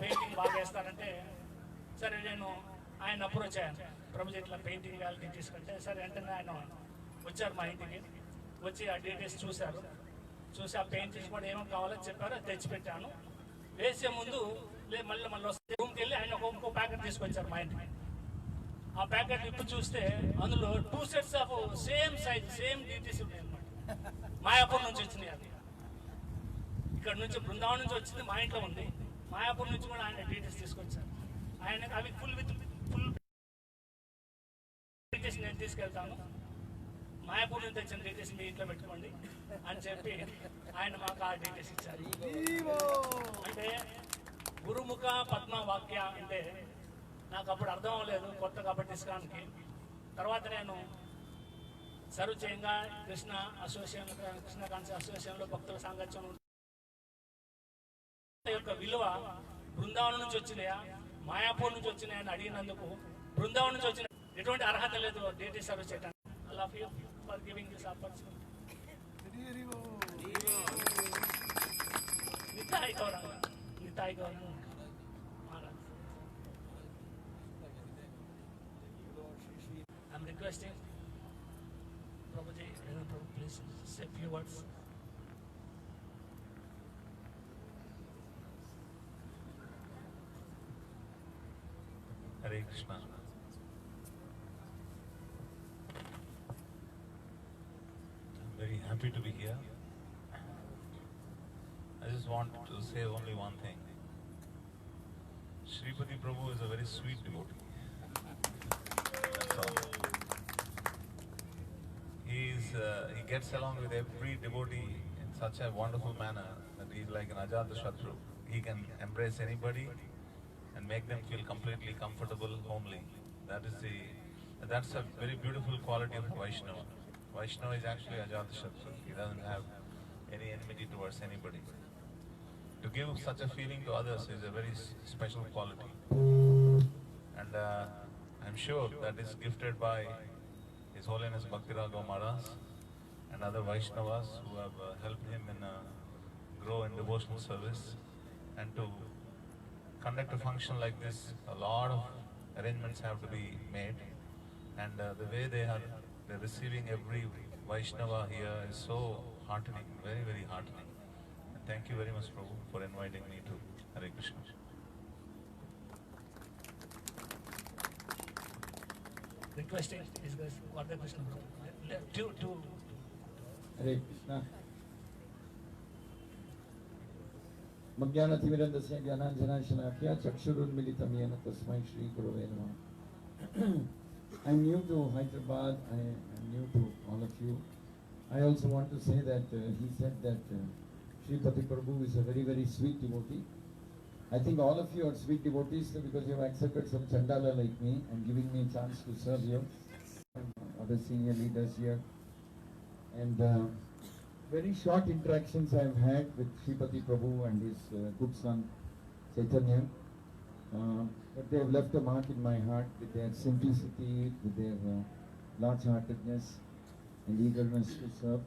Painting బాగా వేస్తారంటే సరే నేను ఆయన అప్రోచ్ అయ్యాను, ప్రభుజీ ఇట్లా పెయింటింగ్ వేయాలి డీటెయిల్స్ కంటే. సరే వెంటనే ఆయన వచ్చారు మా ఇంటికి, వచ్చి ఆ డీటెయిల్స్ చూశారు. చూసి ఆ పెయింటింగ్స్ కూడా ఏమేమి కావాలో చెప్పారు, అది తెచ్చిపెట్టాను. వేసే ముందు మళ్ళీ వస్తే రూమ్కి వెళ్ళి ఆయన ఇంకో ప్యాకెట్ తీసుకొచ్చారు మా ఇంటికి. ఆ ప్యాకెట్ ఇప్పుడు చూస్తే అందులో 2 sets of same size same details ఉన్నాయి అనమాట. మాయాపూర్ నుంచి వచ్చినాయి. అది ఇక్కడ నుంచి బృందావనం నుంచి వచ్చింది, మా ఇంట్లో ఉంది. మాయాపూర్ నుంచి కూడా ఆయన డీటెయిల్స్ తీసుకొచ్చారు. ఆయన అవి ఫుల్ డీటెయిల్స్ నేను తీసుకెళ్తాను, మాయాపూర్ నుంచి తెచ్చిన డీటెయిల్స్ మీ ఇంట్లో పెట్టుకోండి అని చెప్పి ఆయన మాకు ఆ డీటెయిల్స్ ఇచ్చారు. అంటే గురుముఖ పద్మ వాక్య అంటే నాకు అప్పుడు అర్థం అవ్వలేదు, కొత్త కాబట్టి ఇస్కాన్కి. తర్వాత నేను సర్వ్ చేయంగా కృష్ణ కాన్సీ అసోసియేషన్లో భక్తుల సాంగత్యం యొక్క విలువ బృందావనం నుంచి వచ్చినాయా మాయాపూర్ నుంచి వచ్చినాయా అని అడిగినందుకు బృందావనం నుంచి వచ్చిన ఎటువంటి అర్హత లేదు డీటీ సర్వ్ చేయడానికి. I love you for giving this opportunity. Nitai గౌరవం, నితాయి గౌరవం. I'm requesting Prabhuji, Prabhu, please say few words. Hare Krishna. I'm very happy to be here. I just want to say only one thing. Sripathi Prabhu is a very sweet devotee. That's all. He gets along with every devotee in such a wonderful manner that he's like an Ajata Shatru. He can embrace anybody and make them feel completely comfortable, homely. That's a very beautiful quality of a Vaishnava. Vaishnava is actually Ajata Shatru. He doesn't have any enmity towards anybody. To give such a feeling to others is a very special quality. And I'm sure that is gifted by His Holiness Bhakti Raghav Maharaj and other Vaishnavas who have helped him in grow in devotional service. And to conduct a function like this, a lot of arrangements have to be made. And the way they're receiving every Vaishnava here is so heartening, very, very heartening. And thank you very much, Prabhu, for inviting me to Hare Krishna. Requesting is Radha Krishna to Hare Krishna. Magyanathimirantasya Jnananjanashalakhya Chakshurunmilitam Yena Tasmai Shri Gurave Namah. I'm new to Hyderabad. I am new to all of you. I also want to say that he said that Sripathi Prabhu is a very, very sweet devotee. I think all of you are sweet devotees because you have accepted some chandala like me and giving me a chance to serve you. Other senior leaders here. And very short interactions I have had with Sripathi Prabhu and his good son Chaitanya. But they have left a mark in my heart with their simplicity, with their large-heartedness and eagerness to serve.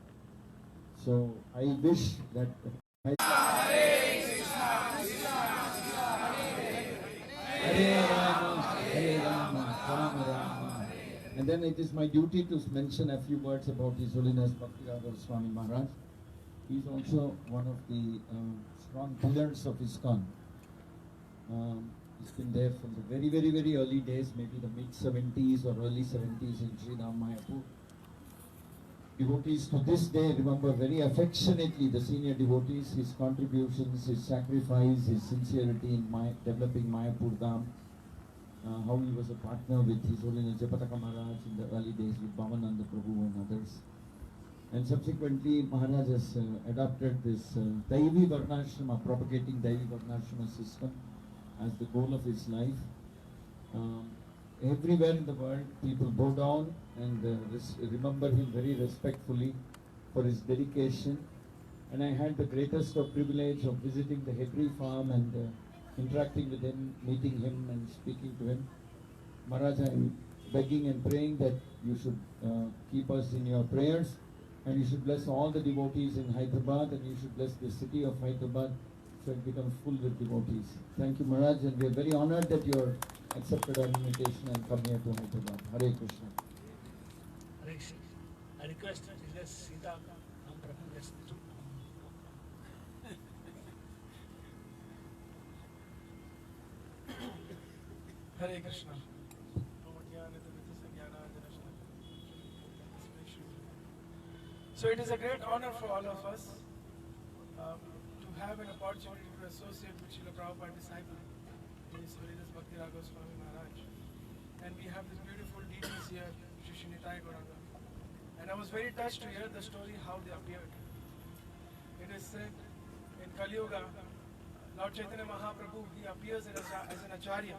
So I wish that Hare Rama, Rama Rama. And then it is my duty to mention a few words about His Holiness Bhakti Raghav Swami Maharaj. He is also one of the strong pillars of ISKCON. He's been there from the very, very, very early days, maybe the mid-70s or early 70s in Sri Ram Mayapur. Devotees to this day remember very affectionately the senior devotees, his contributions, his sacrifice, his sincerity in developing Mayapur Dham, how he was a partner with His Holiness Japataka Maharaj in the early days with Bhavananda Prabhu and others. And subsequently Maharaj has adopted this Daivi Varnashrama, propagating Daivi Varnashrama system as the goal of his life. Everywhere in the world people bow down and remember him very respectfully for his dedication. And I had the greatest of privilege of visiting the Hedri farm and interacting with him, meeting him and speaking to him. Maharaj, I am begging and praying that you should keep us in your prayers and you should bless all the devotees in Hyderabad and you should bless the city of Hyderabad so it becomes full with devotees. Thank you, Maharaj, and we are very honored that you accepted our invitation and come here to Hyderabad. Hare Krishna. Hare Krishna. I request Mrs. Sita Prabhu just to Hare Krishna. So it is a great honor for all of us to have an opportunity to associate with Srila Prabhupada disciple, His Holiness Bhakti Raghav Swami Maharaj. And we have these beautiful deities here, Shri Shinitai Gauranga. And I was very touched to hear the story how they appeared. It is said in Kali Yuga, Lord Chaitanya Mahaprabhu, he appears as an acharya.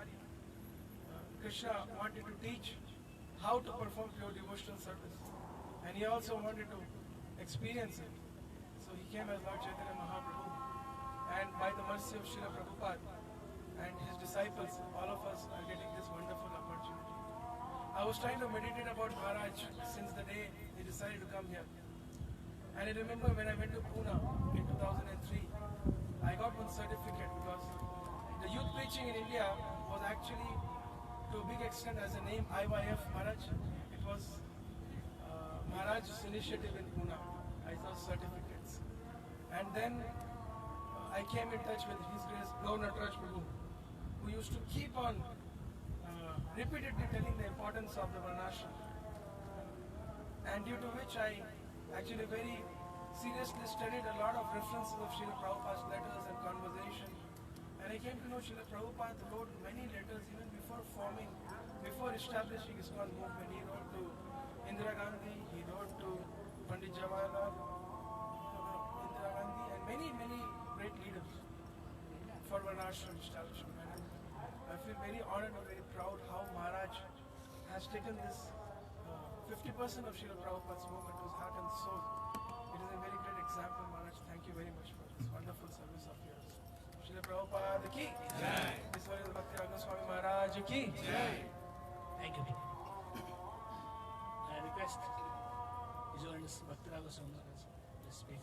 Krishna wanted to teach how to perform pure devotional service. And he also wanted to experience it. So he came as Lord Chaitanya Mahaprabhu. And by the mercy of Srila Prabhupada and his disciples, all of us are getting this wonderful opportunity. I was trying to meditate about Maharaj since the day he decided to come here. And I remember when I went to Pune in 2003, I got one certificate because the youth preaching in India was actually to a big extent as a name IYF Maharaj. It was Maharaj's initiative in Pune. I saw certificates. And then I came in touch with His Grace Governor Prabhu, who used to keep on repeatedly telling the importance of the Varnashram. And due to which I actually very seriously studied a lot of references of Srila Prabhupada's letters and conversation. And I came to know Srila Prabhupada wrote many letters even before establishing his ISKCON movement. He wrote to Indira Gandhi, he wrote to Pandit Jawaharlal, Indira Gandhi, and many great leaders for Varnashram establishment. And I feel very honored and very proud how Maharaj has taken this 50% of Srila Prabhupada's movement to his heart and soul. It is a very great example, Maharaj. Thank you very much for this wonderful service of yours. Srila Prabhupada ki Jai. His Holiness Bhakti Raghav Swami Maharaj ki Jai. thank you. I request His Holiness Bhakti Raghav Swami Maharaj to speak.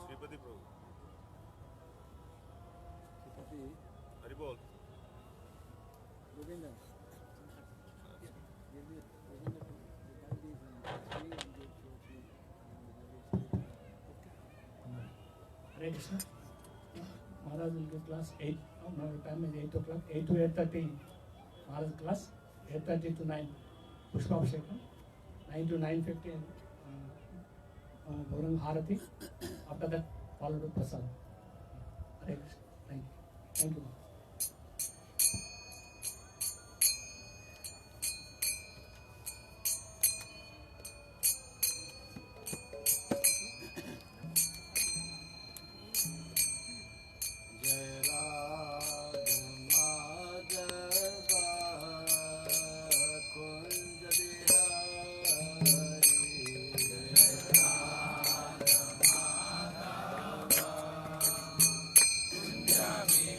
Sripathi Prabhu. Haribol. Hare Krishna. Maharaj will give class 8. Now time is 8 o'clock. 8 to 8:30. Maharaj class. 8:30 to 9. Pushpabhishekam. 9 to 9:50. Gaurang Harati. After that, followed with Prasad. Hare Krishna. Thank you. Thank you. Jai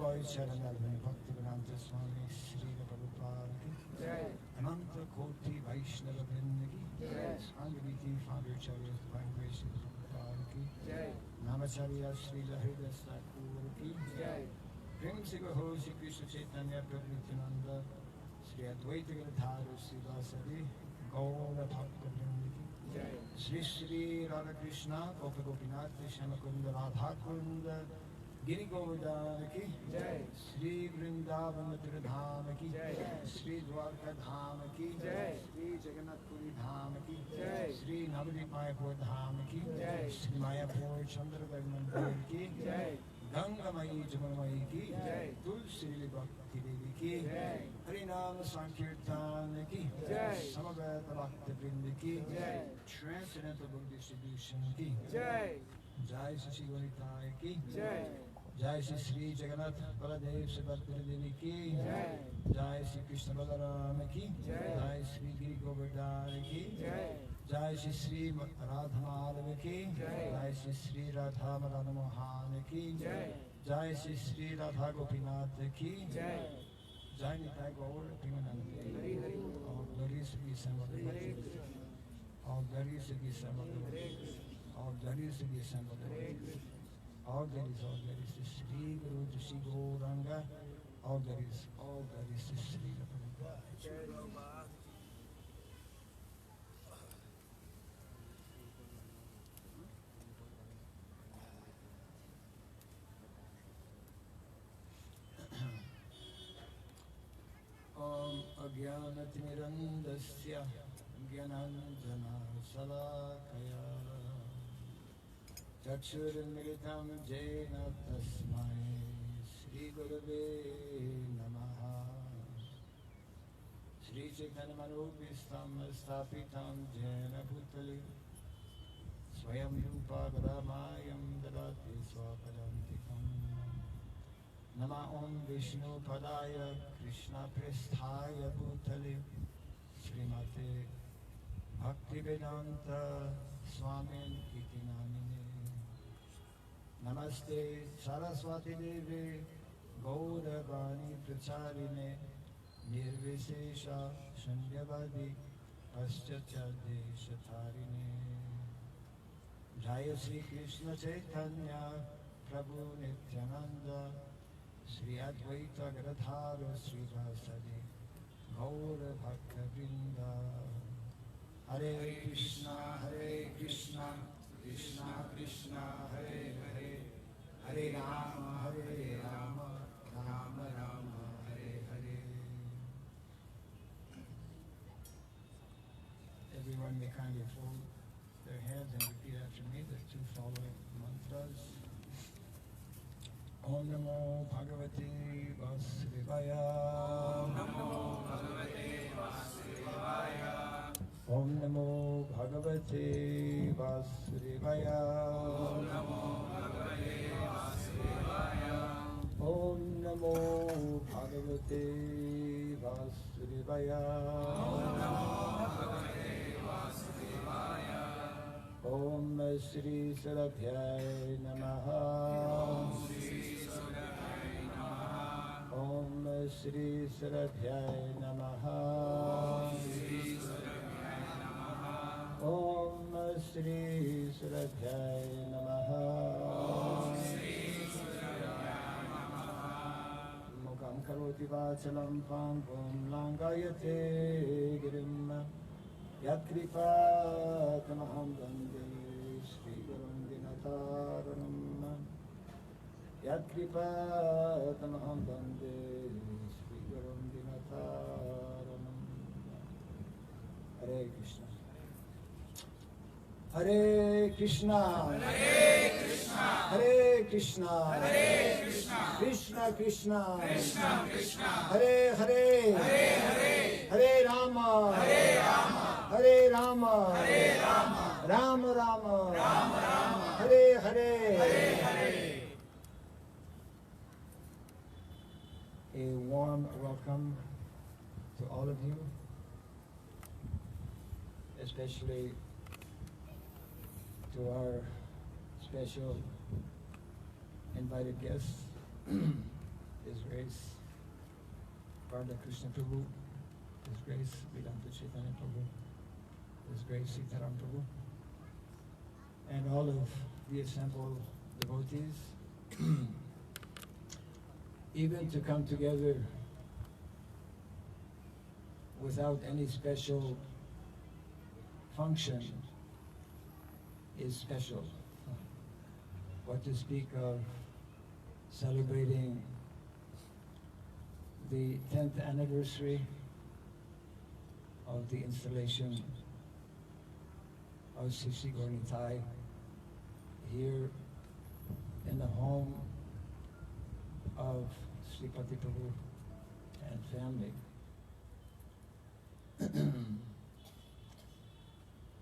Boy Charan Bhakti Vedanta Swami Srila Prabhupada ki Ananta Koti Vaishnava Vrinda ki Sanghaviti Founder Charya Divine Grace Prabhupada ki Namacharya Srila Hridas Thakur ki Prinsiva Ho Shri Krishna Chaitanya Prabhu Nityananda Sri Advaita Gadadhara Srivasadi Gaura Bhakta Vrinda ki Sri Sri Radha Krishna Gopa Gopinath Shamakunda Radha Kunda Giri Govardhan ki Sri Vrindavan Mathura Dham ki Sri Dwarka Dham ki Sri Jagannath Puri Dham ki Sri Navadvip Mayapur Dham ki Sri Mayapur Chandradar Mandir ki Ganga Mayi Jamamayi ki Tulsi Bhakti Devi ki Harinam Sankirtan ki Samaveta Bhakti Vrinda ki Transcendental Book Distribution ki Jai Shri Gonitai ki Jai Shri Jagannath Baladev Subhadra Devi ki Jai Shri Krishna Balaram ki Jai Shri Giri Govardhan ki Jai Shri Radha Madhava ki Jai Shri Radha Madana Mohan ki Jai Shri Radha Gopinath ki Jai Nitai Gaur Primanande All glories be assembled All glories be assembled All glories be assembled All glories to Sri Guru to Sri Gauranga All glories to Sri Prabhupada Om Agyanatimirandasya Gyananjana Salakaya Chakshurmilitam Jena Tasmai Sri Gurave Namaha Sri Chaitanya Manupistam Stapitam Jena Bhutali Swayam Rupa Gadamayam Dadati Swapadantikam Nama Om Vishnu Padaya Krishna Presthaya Bhutali Srimate Bhaktivedanta Swamin Iti Namine Namaste Saraswati Devi Gauravani Pracharine Nirvisesha Shandyavadi Paschachade Shatharine Jaya Sri Krishna Chaitanya Prabhu Nityananda Sri Advaita Gadadhara Srivasadi Gaura Bhakta Vrinda Hare Krishna Krishna Krishna Hare Hare Hare Rama Rama Rama Hare Hare Everyone may kindly fold their hands and repeat after me the two following mantras. Om Namo Bhagavate Vasudevaya Om Namo Bhagavate Vasudevaya Om Namo Bhagavate Vasudevaya Om Namo Bhagavate Vasudevaya Om Namo Bhagavate Vasudevaya Om Namo Bhagavate Vasudevaya Om Shri Saradhyaya Namaha Om Shri Saradhyaya Namaha Om Shri Saradhyaya Namaha Mukam karoti vachalam pangum langayate girim Yat kripa tamaham bande Shri Gurum Dinataranam Yat kripa tamaham bande Shri Gurum Dinataranam Hare Krishna Hare Krishna Hare Krishna Krishna Krishna Hare Hare Hare Rama Hare Rama Rama Rama Hare Hare A warm welcome to all of you, especially to our special invited guests. His Grace Radha Krishna Prabhu, His Grace Vedanta Chaitanya Prabhu, His Grace Sitaram Prabhu, and all of the assembled devotees, even to come together without any special function is special. What to speak of celebrating the 10th anniversary of the installation of Sri Gornitai here in the home of Sripathi Prabhu and family.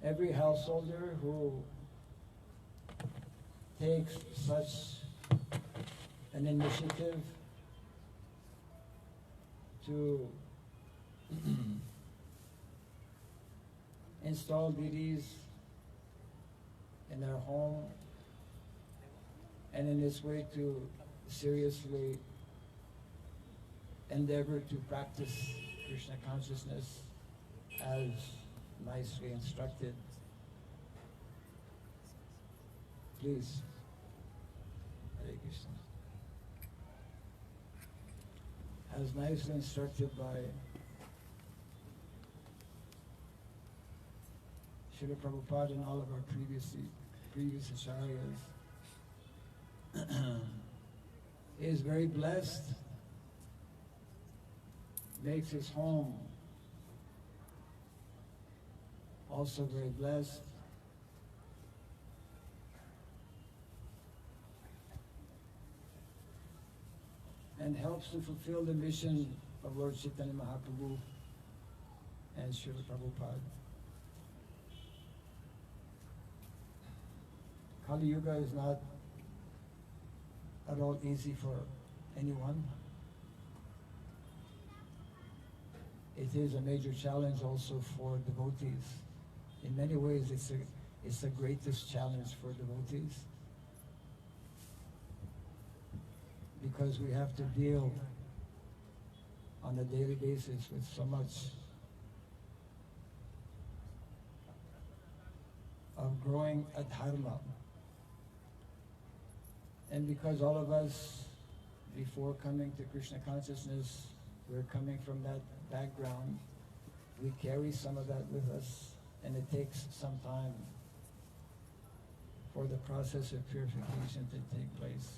Every householder who takes such an initiative to install deities in their home, and in this way to seriously endeavor to practice Krishna consciousness as nicely instructed. Please, Hare Krishna. As nicely instructed by Srila Prabhupada and all of our previous acharyas, is very blessed, makes his home also very blessed, and helps to fulfill the mission of Lord Chaitanya Mahaprabhu and Srila Prabhupada. Kali Yuga is not at all easy for anyone. It is a major challenge also for devotees. In many ways, it's the greatest challenge for devotees, because we have to deal on a daily basis with so much of growing adharma. And because all of us, before coming to Krishna consciousness, we're coming from that background, we carry some of that with us, and it takes some time for the process of purification to take place.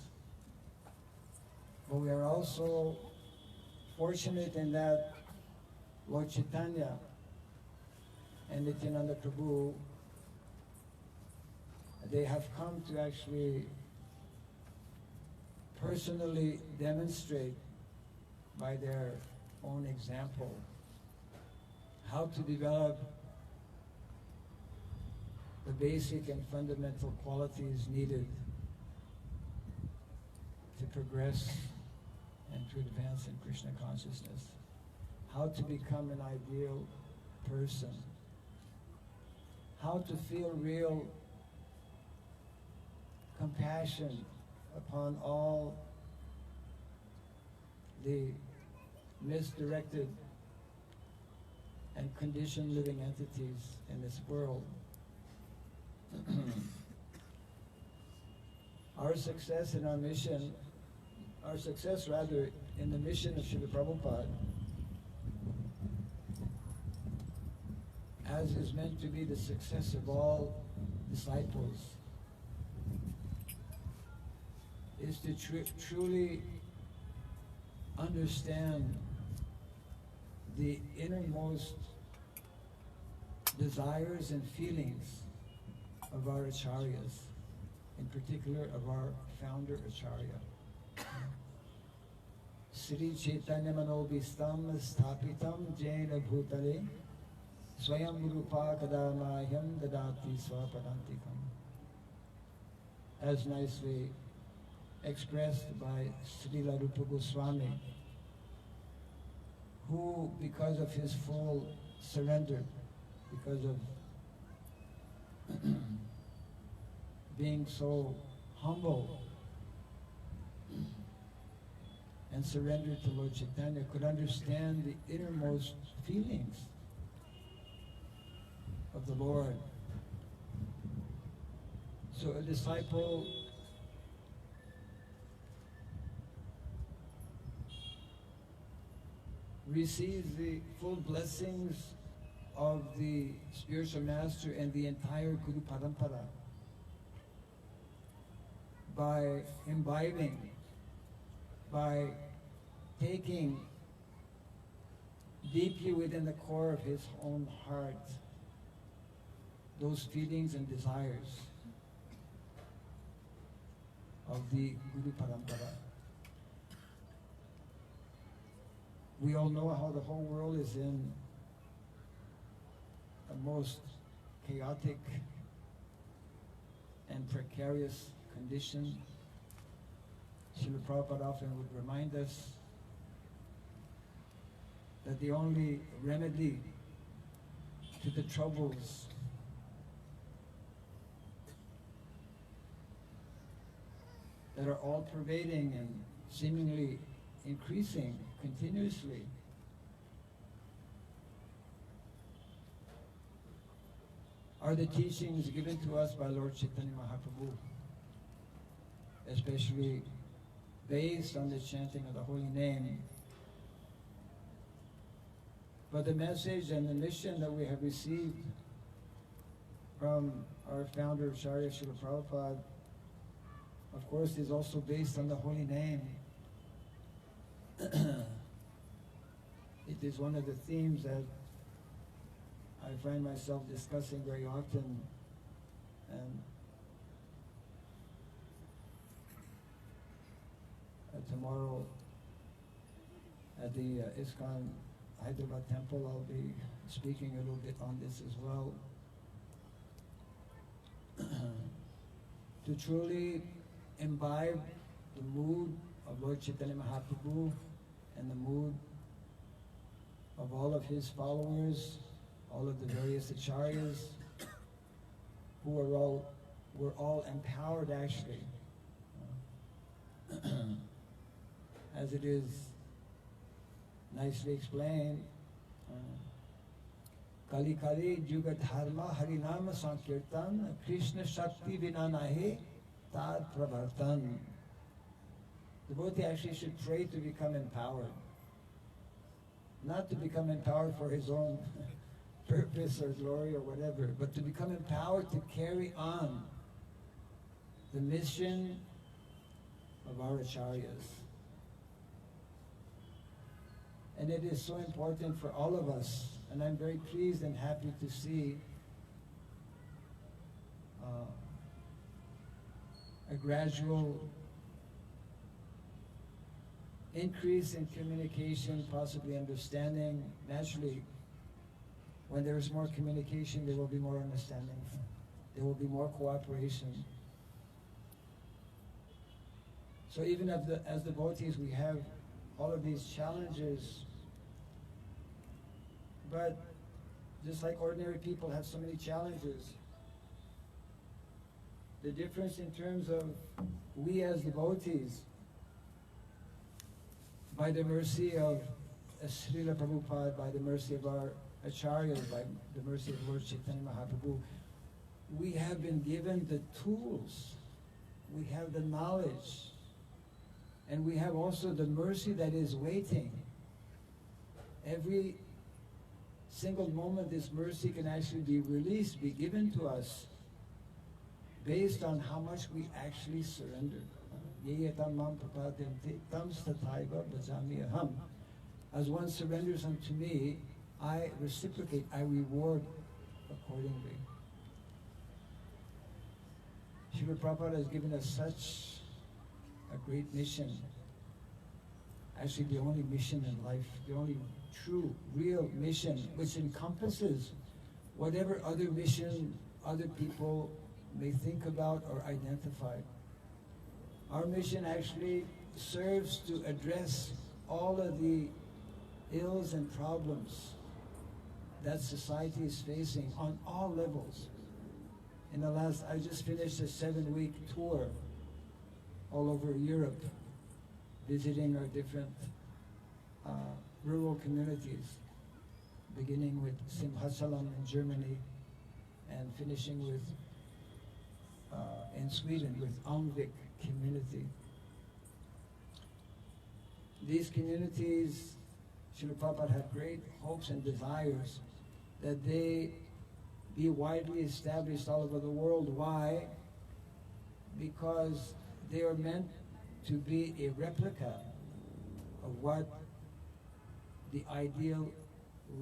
But we are also fortunate in that Lord Chaitanya and Nityananda Prabhu, they have come to actually personally demonstrate by their own example how to develop the basic and fundamental qualities needed to progress and to advance in Krishna consciousness. How to become an ideal person. How to feel real compassion upon all the misdirected and conditioned living entities in this world. Our success in our mission, our success rather in the mission of Srila Prabhupada, as is meant to be the success of all disciples, is to truly understand the innermost desires and feelings of our acharyas, in particular of our founder acharya. Sri Chaitanya Manobhistam Sthapitam Jaina Bhutale Swayam Rupa Kadamayam Dadati Swapadantikam. As nicely expressed by Srila Rupa Goswami, who, because of his full surrender, because of being so humble and surrendered to Lord Chaitanya could understand the innermost feelings of the Lord. So a disciple receives the full blessings of the spiritual master and the entire Guru Parampara by imbibing, by taking deeply within the core of his own heart those feelings and desires of the Guru Parampara. We all know how the whole world is in a most chaotic and precarious condition. Srila Prabhupada often would remind us that the only remedy to the troubles that are all pervading and seemingly increasing continuously are the teachings given to us by Lord Chaitanya Mahaprabhu, especially based on the chanting of the holy name. But the message and the mission that we have received from our founder, Acharya Srila Prabhupada, of course, is also based on the holy name. It is one of the themes that I find myself discussing very often, and tomorrow at the ISKCON Hyderabad temple I'll be speaking a little bit on this as well. To truly imbibe the mood of Lord Chaitanya Mahaprabhu and the mood of all of his followers, all of the various acharyas, who were all empowered actually. As it is nicely explained, Kali Kali Juga Dharma Harinama Sankirtan Krishna Shakti Vina Nahi Tad Pravartan. The devotee actually should pray to become empowered. Not to become empowered for his own purpose or glory or whatever, but to become empowered to carry on the mission of our acharyas. And it is so important for all of us, and I'm very pleased and happy to see a gradual increase in communication, possibly understanding. Naturally, when there is more communication, there will be more understanding. There will be more cooperation. So even as devotees, we have all of these challenges, but just like ordinary people have so many challenges, the difference in terms of we as devotees, by the mercy of Srila Prabhupada, by the mercy of our acharyas, by the mercy of Lord Chaitanya Mahaprabhu, we have been given the tools, we have the knowledge, and we have also the mercy that is waiting. Every single moment this mercy can actually be released, be given to us, based on how much we actually surrender. As one surrenders unto me, I reciprocate, I reward accordingly. Srila Prabhupada has given us such a great mission. Actually, the only mission in life, the only true, real mission, which encompasses whatever other mission other people may think about or identify. Our mission actually serves to address all of the ills and problems that society is facing on all levels. I just finished a 7-week tour all over Europe, visiting our different rural communities, beginning with Simhasalam in Germany and finishing with in Sweden with Almvik community. These communities, Srila Prabhupada had great hopes and desires that they be widely established all over the world. Why? Because they are meant to be a replica of what the ideal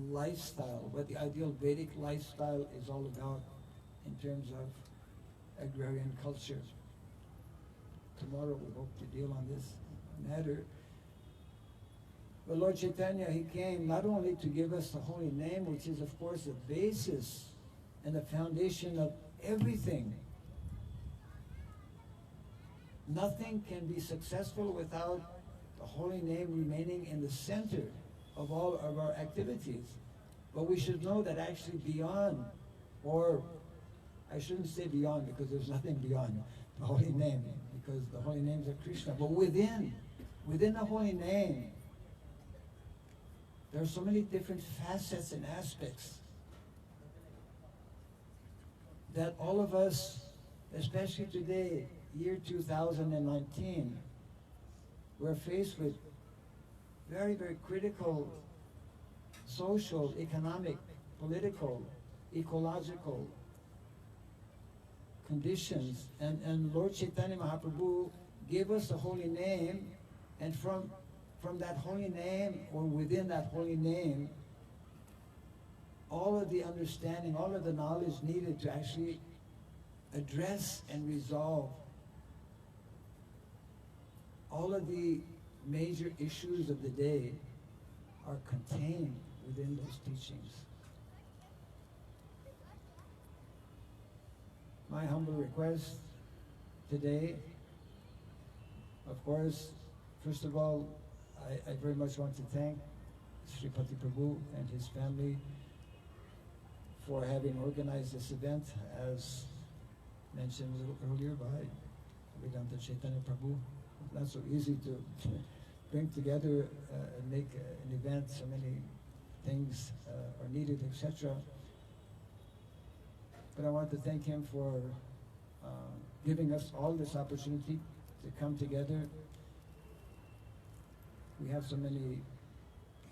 lifestyle, what the ideal Vedic lifestyle is all about in terms of agrarian culture. Tomorrow we hope to deal on this matter. But Lord Chaitanya, he came not only to give us the holy name, which is of course the basis and the foundation of everything. Nothing can be successful without the holy name remaining in the center of all of our activities. But we should know that actually beyond, or I shouldn't say beyond because there's nothing beyond the holy name, because the holy names are Krishna, but within the holy name, there are so many different facets and aspects that all of us, especially today, year 2019, we're faced with very, very critical social, economic, political, ecological conditions. And Lord Chaitanya Mahaprabhu gave us the holy name, and from that holy name, or within that holy name, all of the understanding, all of the knowledge needed to actually address and resolve all of the major issues of the day are contained within those teachings. My humble request today, of course, first of all, I very much want to thank Sripathi Prabhu and his family for having organized this event, as mentioned a little earlier by Vedanta Chaitanya Prabhu. It's not so easy to bring together and make an event. So many things are needed, etc. But I want to thank him for giving us all this opportunity to come together. We have so many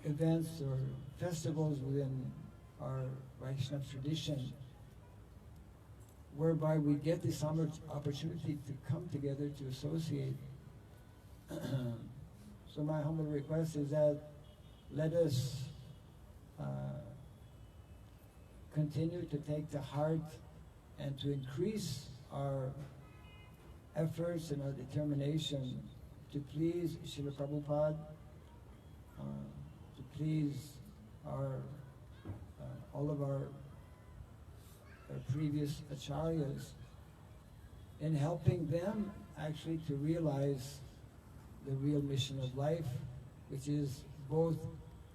events or festivals within our Vaishnava tradition whereby we get this opportunity to come together to associate. So my humble request is that let us continue to take to heart and to increase our efforts and our determination to please Srila Prabhupada, to please all of our previous acharyas, in helping them actually to realize the real mission of life, which is both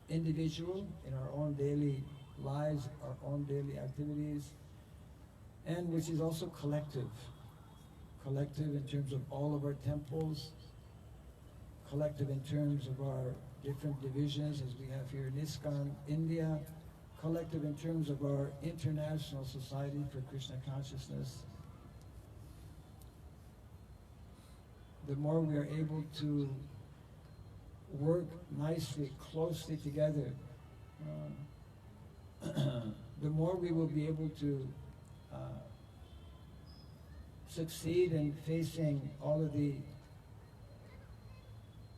individual in our own daily lives, our own daily activities, and which is also collective. Collective in terms of all of our temples, collective in terms of our different divisions as we have here in ISKCON, India, collective in terms of our International Society for Krishna Consciousness. The more we are able to work nicely, closely together, the more we will be able to succeed in facing all of the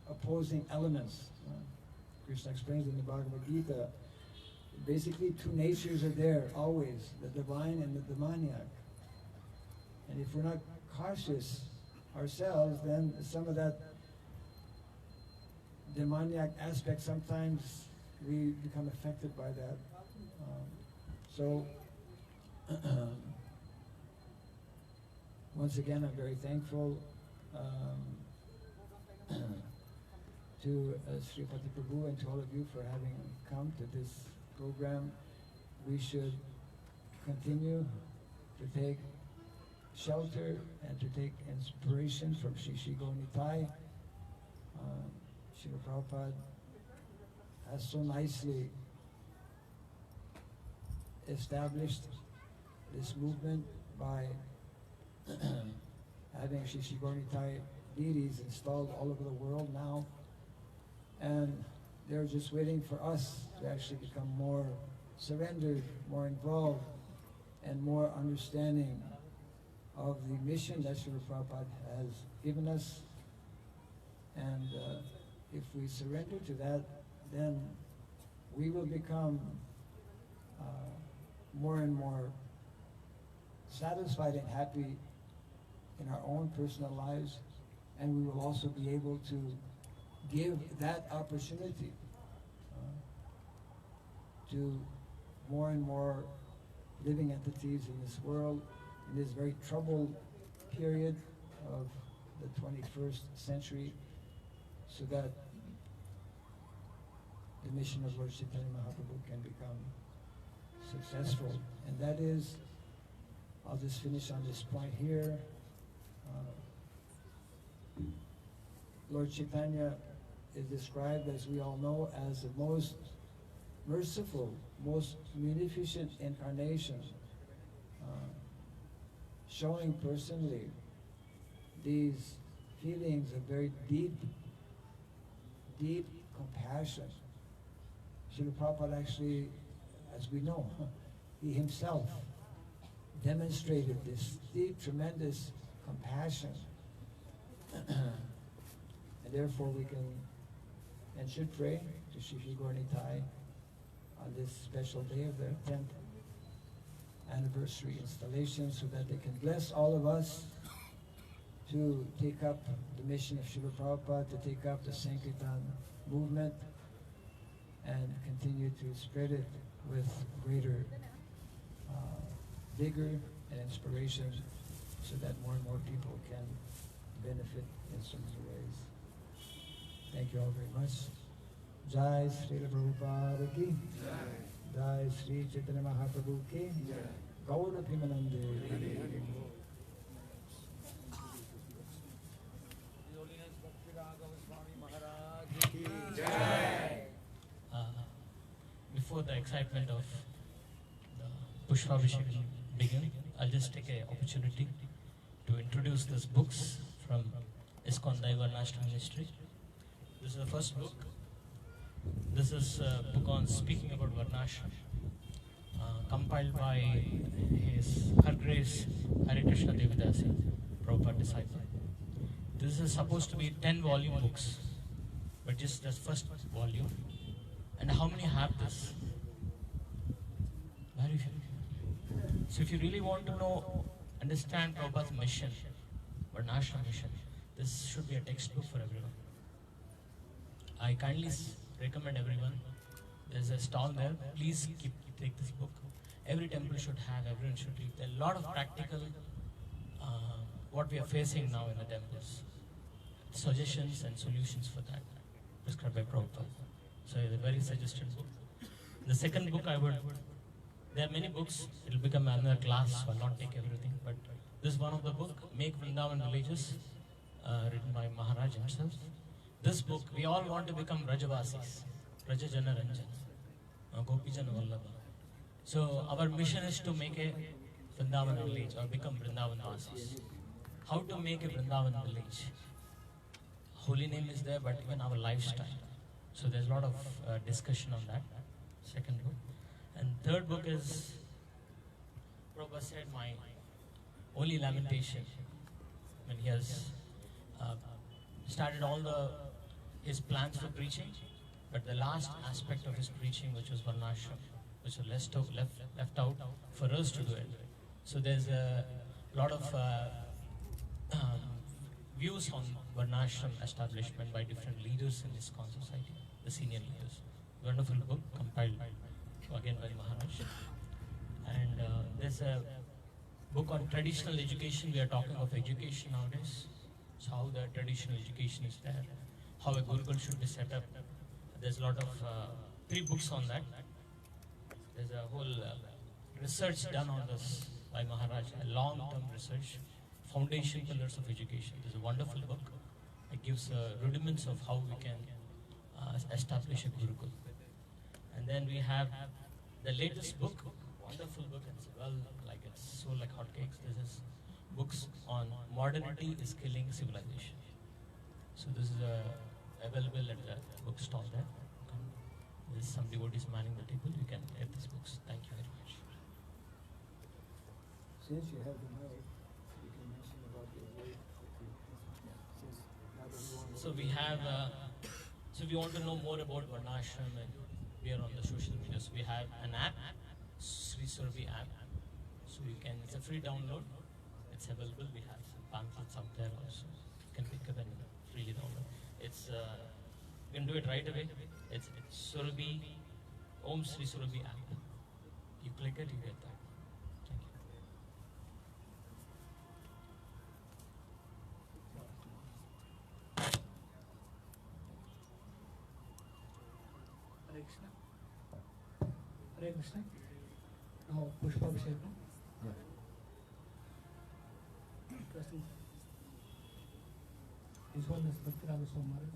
opposing elements. Krishna explains in the Bhagavad Gita, basically two natures are there always, the divine and the demoniac. And if we're not cautious ourselves, then some of that demoniac aspect, sometimes we become affected by that. Once again, I'm very thankful to Sripathi Prabhu and to all of you for having come to this program. We should continue to take shelter and to take inspiration from Shri Shri Gaura Nitai. Srila Prabhupada has so nicely established this movement by having Shri Shri Gauranitai deities installed all over the world now, and they're just waiting for us to actually become more surrendered, more involved, and more understanding of the mission that Srila Prabhupada has given us. And if we surrender to that, then we will become more and more satisfied and happy in our own personal lives, and we will also be able to give that opportunity to more and more living entities in this world, in this very troubled period of the 21st century, so that the mission of Lord Chaitanya Mahaprabhu can become successful. And that is, I'll just finish on this point here. Lord Chaitanya is described, as we all know, as the most merciful, most munificent incarnation, showing personally these feelings of very deep compassion. Srila Prabhupada actually, as we know, he himself demonstrated this deep, tremendous compassion. And therefore we can and should pray to Shri Shri Gauranitai on this special day of their 10th anniversary installation, so that they can bless all of us to take up the mission of Srila Prabhupada, to take up the Sankirtan movement and continue to spread it with greater vigor and inspiration, so that more and more people can benefit in so many ways. Thank you all very much. Jai Srila Prabhupada ki, Jai Sri Chaitanya Mahaprabhu ki, Gaura Pimanande. Before the excitement of the Pushpabhishek begin, I'll just take an opportunity to introduce these books from ISKCON Daiva National Ministry. This is the first book. This is a book on speaking about Varnashram, compiled by Her Grace Hare Krishna Devidasi, Prabhupada disciple. This is supposed to be 10-volume books, but just the first volume. And how many have this? Very few. So if you really want to know, understand Prabhupada's mission, Varnashram mission, this should be a textbook for everyone. I kindly recommend everyone. There's a stall there. Please take this book. Every temple should have, everyone should read. There are a lot of practical, what we are facing now in the temples. Suggestions and solutions for that, prescribed by Prabhupada. So it's a very suggested book. The second book there are many books, it will become another class, so I'll not take everything, but this is one of the book, Make Vrindavan Villages, written by Maharaj himself. This book, we all want to become Rajavasis, Rajajana Ranjana, Gopijana Vallabha. So our mission is to make a Vrindavan village or become Vrindavan Vasis. How to make a Vrindavan village? Holy name is there, but even our lifestyle. So there's a lot of discussion on that, second book. And third book is, Prabhupada said, my only lamentation, when he has started all his plans for preaching, but the last aspect of his preaching, which was Varnashram, which was left out for us to do it. So there's a lot of views on Varnashram establishment by different leaders in this society, the senior leaders. Wonderful book, compiled again by Maharaj. And there's a book on traditional education. We are talking of education nowadays. So how the traditional education is there, how a Gurukul should be set up. There's a lot of 3 books on that. There's a whole research done on this by Maharaj, a long-term research, foundation pillars of education. There's a wonderful book. It gives rudiments of how we can establish a Gurukul. And then we have the latest book, wonderful book, it's sold like hotcakes. This is books on modernity is killing civilization. So this is available at the bookstall there. There's some devotees manning the table. You can get these books. Thank you very much. Since you have the mic, you can mention about the award. Since not everyone. So we have, so if you want to know more about Varnashram, and we are on the social media. So we have an app, Sri Surabhi app. So you can, it's a free download. It's available. We have some pamphlets out there also. You can pick up and freely download. It's, you can do it right away. It's Surabhi, Om Sri Surabhi app. You click it, you get that. Thank you. Hare Krishna. Hare Krishna. Now, Pushpa Abhishekam. Interesting. His Holiness Bhakti Raga Swami Maharaj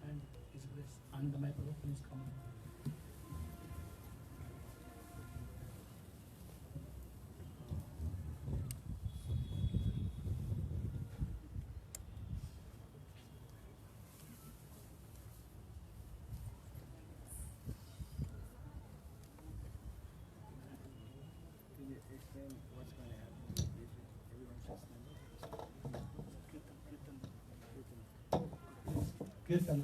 and His Grace Anandamaya Prabhu, please come. Can you explain what's going to happen? Everyone should stand up. Kirtan.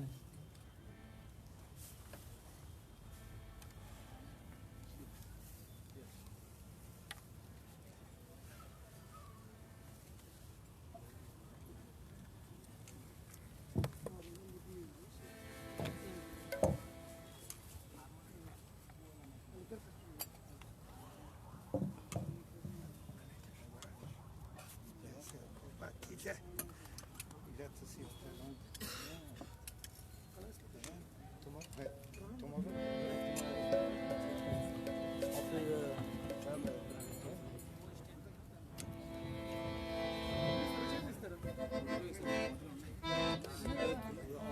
You have to see if they're on.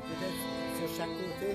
Peut-être sur chaque côté.